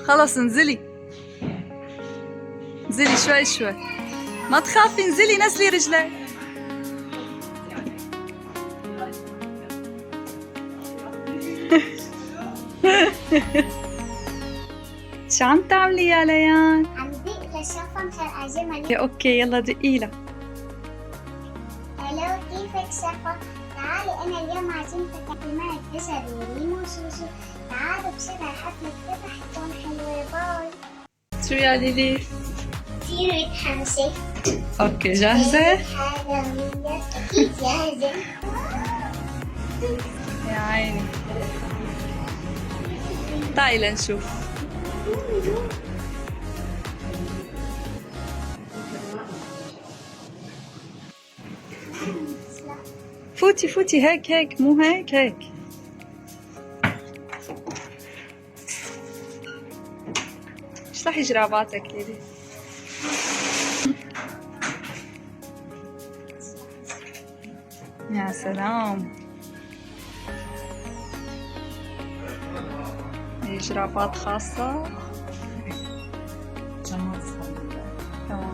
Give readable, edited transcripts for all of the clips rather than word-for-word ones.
خلص انزلي انزلي شوي شوي، ما تخافي، انزلي نزلي رجلك. شو عم تعملي يا ليان؟ عم دق للشفا مشان اعزمها. اوكي يلا دقي لها. الو كيفك شفا؟ تعالي انا اليوم عزمتك معك بسر وريم وسوسو. تعالوا بسرعة حفلة كذا حتكون حلوة. باي. شو يا ليلي؟ كثير متحمسة. اوكي جاهزة؟ حلويات اكيد جاهزة. يا عيني، تعي لنشوف. فوتي فوتي، هيك هيك، مو هيك هيك. اشلحي جراباتك ليلي. يا سلام، هي جرابات خاصة. تمام،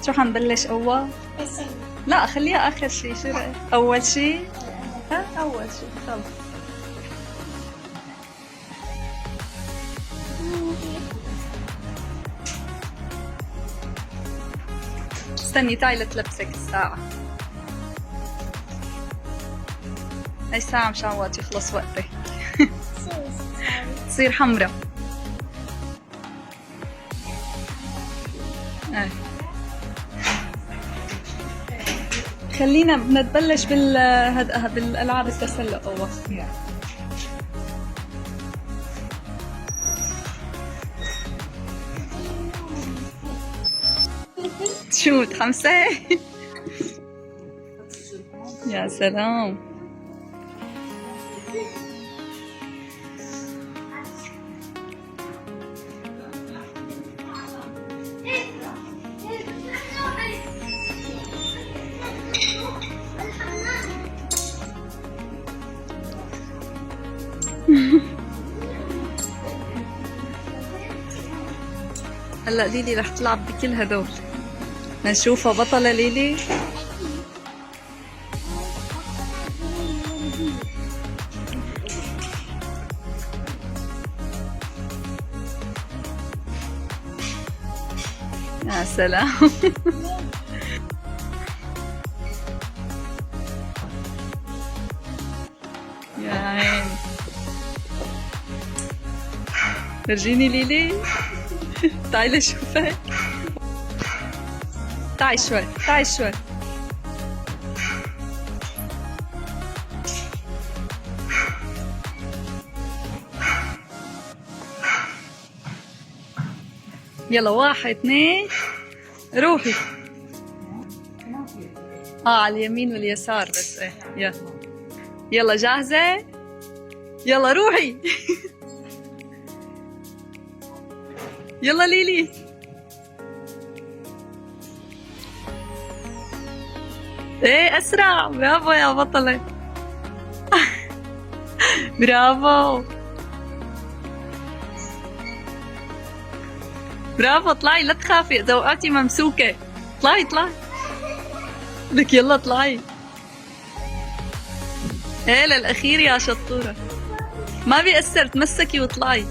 شو حنبلش أول؟ بس لا خليها آخر شي. شو رأيك؟ أول شي؟ ها أول شي خلص. استني تعي لتلبسك الساعة. هاي الساعة مشان وقت يخلص وقتك. تصير حمرا. خلينا بدنا نبلش بالألعاب التسلق أول. شو متحمسة؟ يا سلام. هلا ليلي رح تلعب بكل هدول. نشوفها بطلة ليلي. يا سلام. يا عين، فرجيني ليلي. تعي لشوفك. تعي شوي، تعي شوي. يلا واحد اثنين روحي. على اليمين واليسار بس. ايه يلا يلا جاهزة؟ يلا روحي. يلا ليلي. ايه اسرع. برافو يا بطلة. برافو برافو. اطلعي لا تخافي، اذا وقعتي ممسوكة. اطلعي اطلعي لك، يلا اطلعي. ايه للاخير يا شطورة، ما بيأثر، تمسكي واطلعي.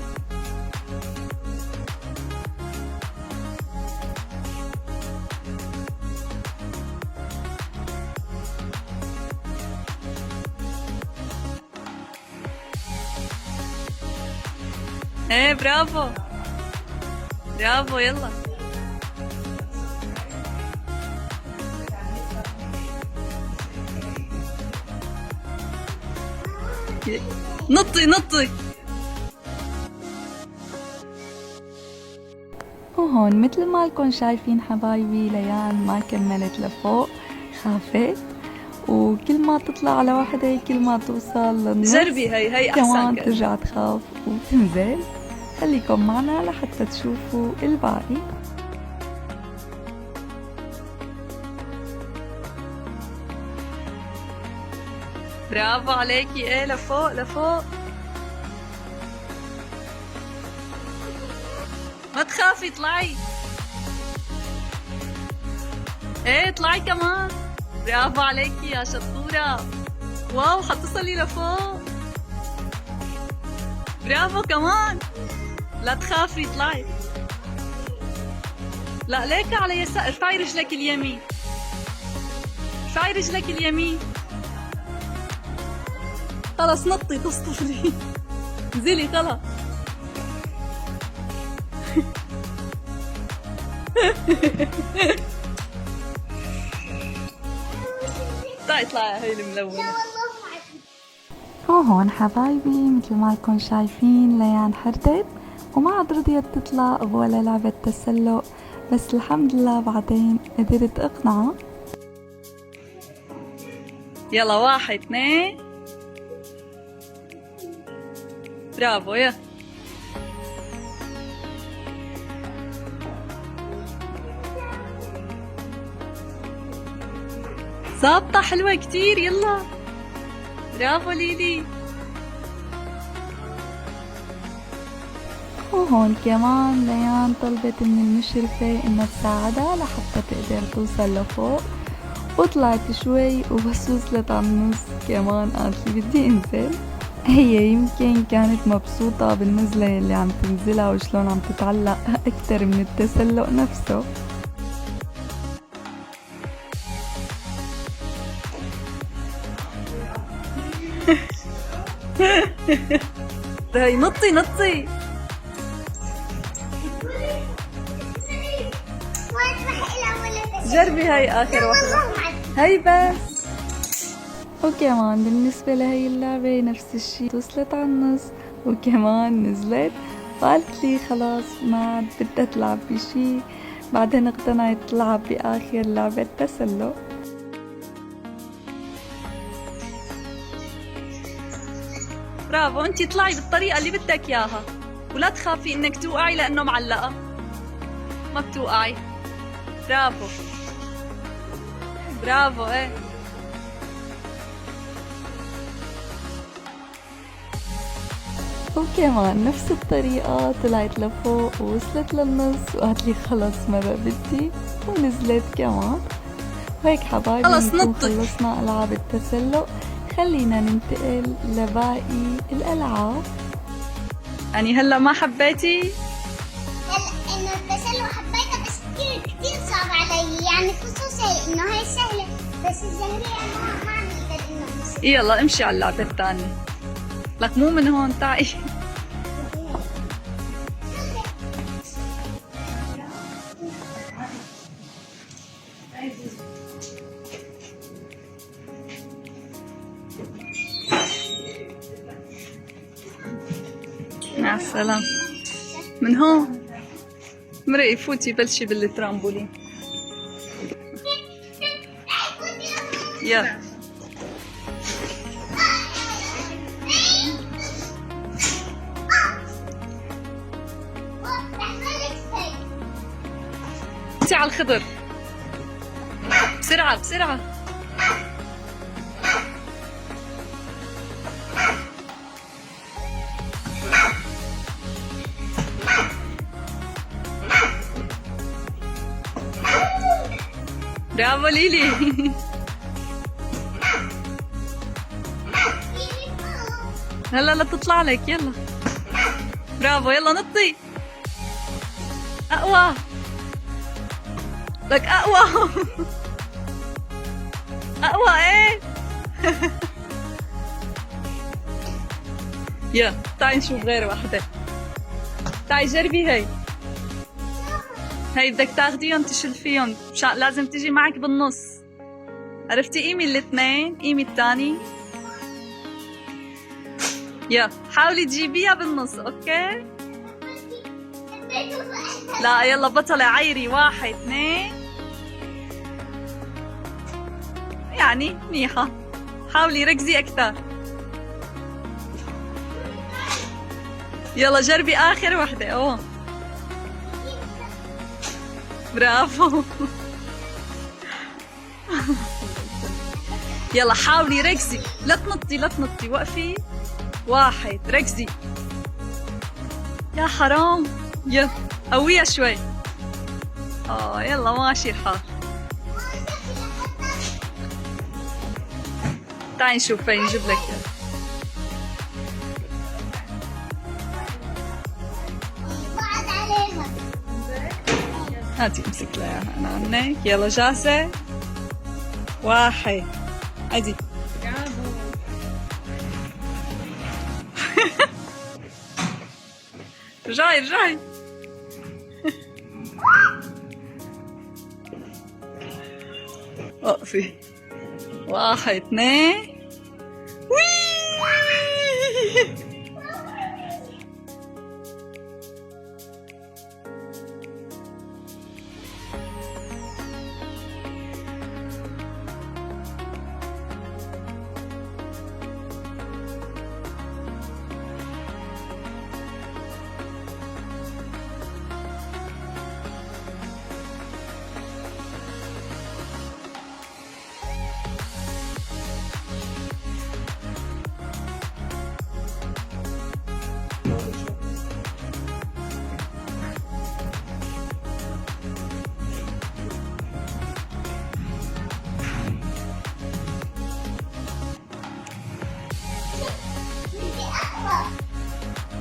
ايه برافو برافو. يلا نطي نطي. وهون مثل ما لكم شايفين حبايبي، ليان ما كملت لفوق، خافت، وكل ما تطلع على وحدة كل ما توصل للنص جربي هي احسن كمان ترجع تخاف وتنزل. خليكم معنا لحتى تشوفوا الباقي. برافو عليكي. ايه لفوق لفوق. ما تخافي اطلعي. ايه اطلعي كمان. برافو عليكي يا شطورة. واو حتصلي لفوق. برافو كمان. لا تخافي اطلعي. لا ليك على يسار. ارفعي رجلك اليمين. ارفعي رجلك اليمين. خلص نطي تصطفلي. انزلي خلص. طلعي طلعي هي الملونة. والله وهون حبايبي مثل ما انكم شايفين ليان حردت وما عاد رضيت تطلع ولا لعبة تسلق، بس الحمد لله بعدين قدرت اقنعها. يلا 1 2 برافو يا ظابطة حلوة كتير. يلا برافو ليلي. وهون كمان ليان طلبت من المشرفة انها تساعدها لحتى تقدر توصل لفوق، وطلعت شوي وبس وصلت على النص كمان قالت لي بدي انزل. هي يمكن كانت مبسوطة بالنزلة اللي عم تنزلها وشلون عم تتعلق أكتر من التسلق نفسه. هاي نطي نطي. جربي هاي آخر واحدة. هاي بس. وكمان بالنسبة لهي اللعبة نفس الشي، وصلت على النص وكمان نزلت قالت لي خلاص ما عاد بدها تلعب بشي، بعدين اقتنعت تلعب بآخر لعبة تسلق. برافو انتي اطلعي بالطريقة اللي بدك اياها ولا تخافي انك توقعي لانه معلقة. ما بتوقعي. برافو برافو. ايه وكمان نفس الطريقة طلعت لفوق ووصلت للنص وقالت لي خلص ما بقى بدي ونزلت كمان. وهيك حبايبي خلص نكون نطي. خلصنا ألعاب التسلق، خلينا ننتقل لباقي الألعاب. يعني هلا ما حبيتي؟ هلا انه التسلق حبيتها بس كثير صعب علي، يعني خصوصي انه هي سهله بس الزهرية انا ما عم اقدر انه امسك. يلا امشي على اللعبة الثانية. لك مو من هون تعي. مع السلامة. من هون مرقي فوتي بلشي بالترامبولين. يلا انتي على الخضر. بسرعة بسرعة. برافو ليلي. هلا لا تطلع لك. يلا برافو. يلا نطي. اقوى لك اقوى. اقوى ايه. يلا تعي نشوف غير واحدة. تعي جربي هي. هي بدك تاخديهم تشلفيهم، لازم تيجي معك بالنص. عرفتي قيمي الاثنين، قيمي الثاني. يلا حاولي تجيبيها بالنص. اوكي لا يلا بطلي عيري. 1 2 يعني منيحة. حاولي ركزي أكثر. يلا جربي آخر وحدة. أوه برافو. يلا حاولي ركزي. لا تنطي لا تنطي. وقفي. 1 ركزي. يا حرام. يلا قوية شوي. يلا ماشي الحال. تعي نشوف فين نجيب لك اياه. بعد عليها. هاتي امسك لها اياها انا عنك. يلا جاهزة؟ 1 ادي. رجعي رجعي. وقفي. 1 2 وي.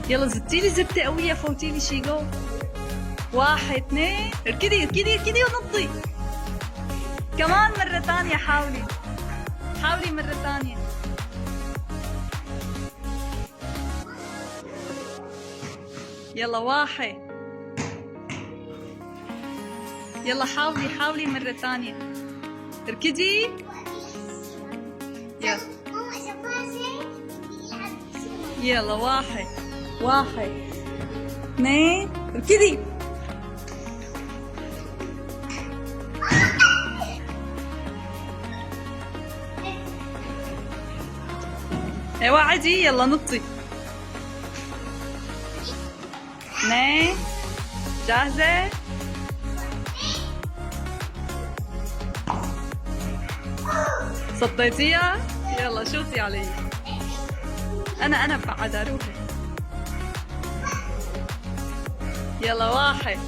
يلا زبطيلي زبطة قوية، فوتيلي شي. جو. 1 2 اركدي اركدي اركدي ونطي. كمان مرة ثانية. حاولي حاولي مرة ثانية. يلا 1. يلا حاولي حاولي مرة ثانية. اركدي. يلا ماما شافها شيء يلعب بسرعة. يلا 1 2 اركدي. ايوه عادي. يلا نطي. 2 جاهزة؟ صديتيها؟ يلا شوطي علي. أنا بعد أروحي. يلا 1.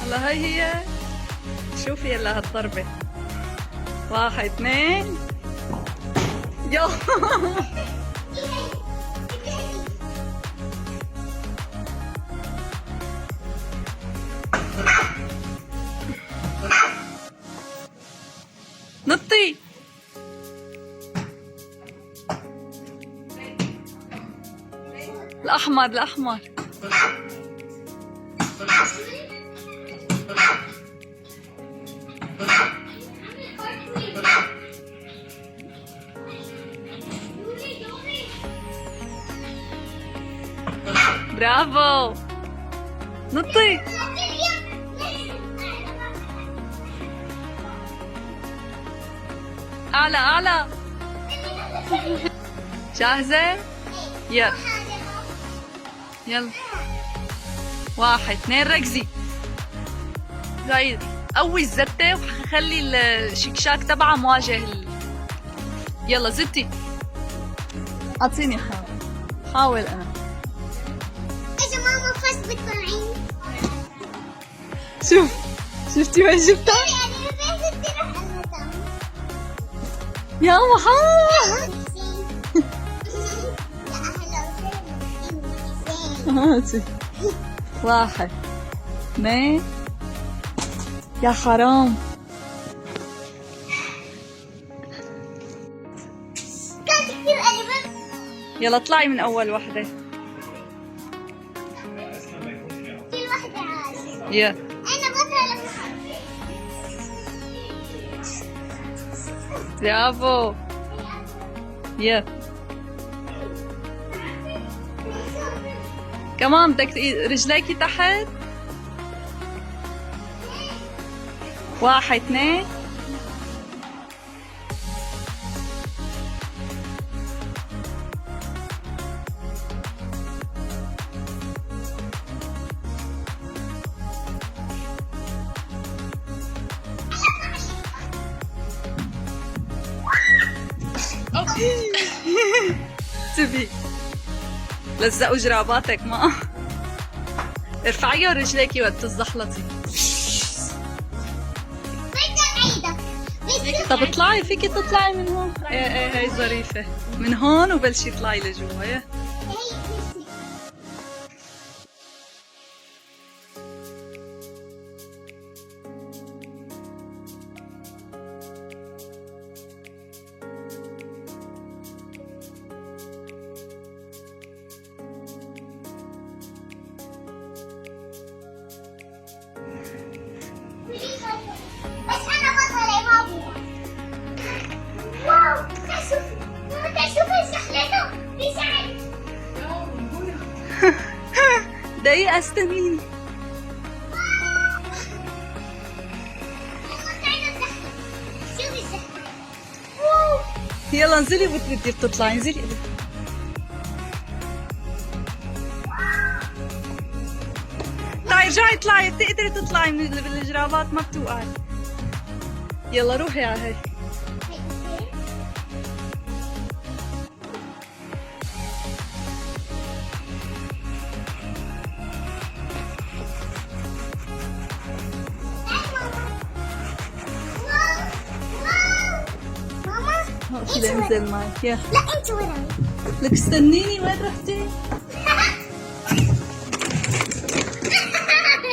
هلا هي شوفي يلا هالضربة. 1 2 يلا. نطي. الأحمر الأحمر. برافو. نطي. أعلى أعلى. جاهزة؟ يلا يلا. 1 2 ركزي. جاي قوي الزبدة وخلي الشكشاك تبعها مواجه يلا زبتي. أعطيني حاول أنا. اجا ماما فاس بتطلعين. شفتي وين جبتها؟ يعني ما بيحسد تروح المطعم. يا محمد. هاتي. 1 2 يا حرام. كانت كثير قريبة. يلا اطلعي من أول وحدة. كل واحدة عايزة. يا أنا بطلع لك. برافو. يا كمان بدك رجليكي تحت. 1 2 تبي لزقوا جراباتك ما ارفعيها رجليكي وقت تزحلطي. طب اطلعي، فيكي تطلعي من هون. ايه هي ظريفة. من هون وبلشي اطلعي لجوا. يا بس انا بطلة ما ابوها. واو شوفي ماما، شوفي زحلته بيساعد. دقيقة استنيني. شوفي الزحلة. يلا انزلي بدي تطلعي، انزلي. تعي ارجعي اطلعي، تقدري تطلعي من الجرابات ما بتوقعي. يلا روحي على هي. ماما كذا انزل معك. يلا لا انت وراي. لك استنيني، وين رحتي؟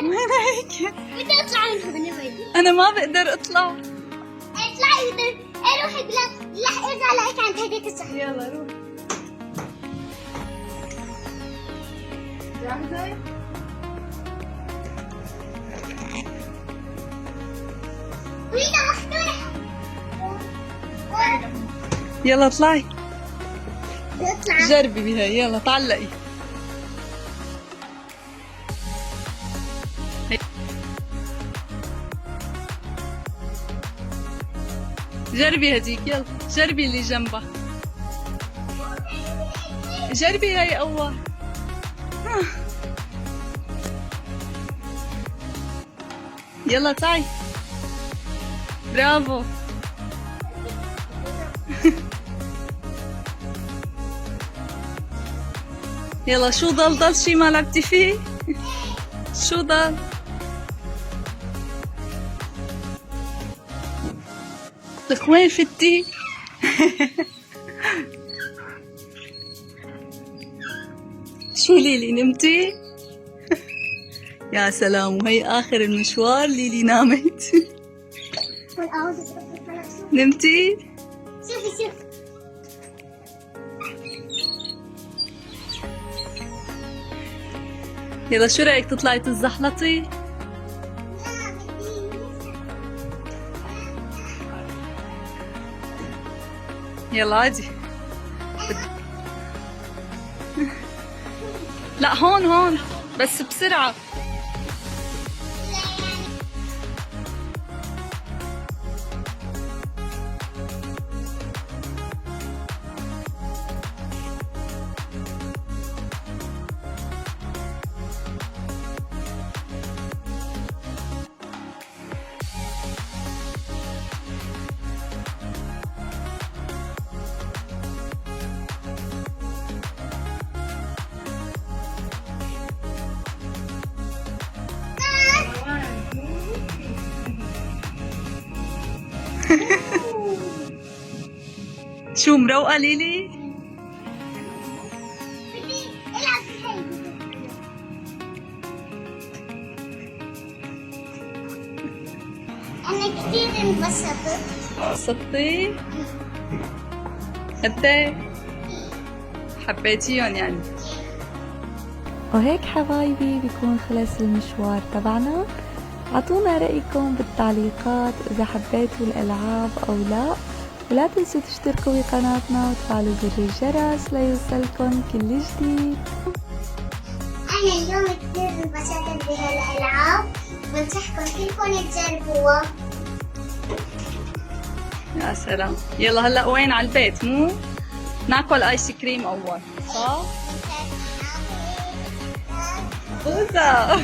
وين هيك؟ بدي اطلع من هون. انا ما بقدر اطلع. اطلعي روحي بلا لا ارجع لهيك عند هديك الزحلة. يلا روحي. جاهزة؟ ويدا مفتوحة. يلا اطلعي. اطلع. جربي بها. يلا تعلقي. جربي هديك. يلا جربي اللي جنبها. جربي هاي اول. يلا تعي. برافو. يلا شو ضل شي ما لعبتي فيه؟ شو ضل؟ لك وين فتي؟ شو ليلي نمتي؟ يا سلام، وهي آخر المشوار ليلي نامت. نمتي؟ شوفي شوفي. يلا شو رأيك تطلعي تتزحلطي؟ يلا عادي. لا هون بس بسرعة. شو مروقة ليلي؟ بدي العب بهي. انا كثير انبسطت. انبسطتي؟ قد ايه؟ حبيتيهم يعني؟ وهيك حبايبي بيكون خلص المشوار تبعنا. عطونا رأيكم بالتعليقات إذا حبيتوا الألعاب أو لا، ولا تنسوا تشتركوا بقناتنا وتفعلوا زر الجرس ليوصلكم كل جديد. أنا اليوم كثير انبسطت بهالألعاب، بنصحكم كلكم تجربوها. يا سلام. يلا هلا وين؟ على البيت مو؟ ناكل آيس كريم أول صح؟ بوزة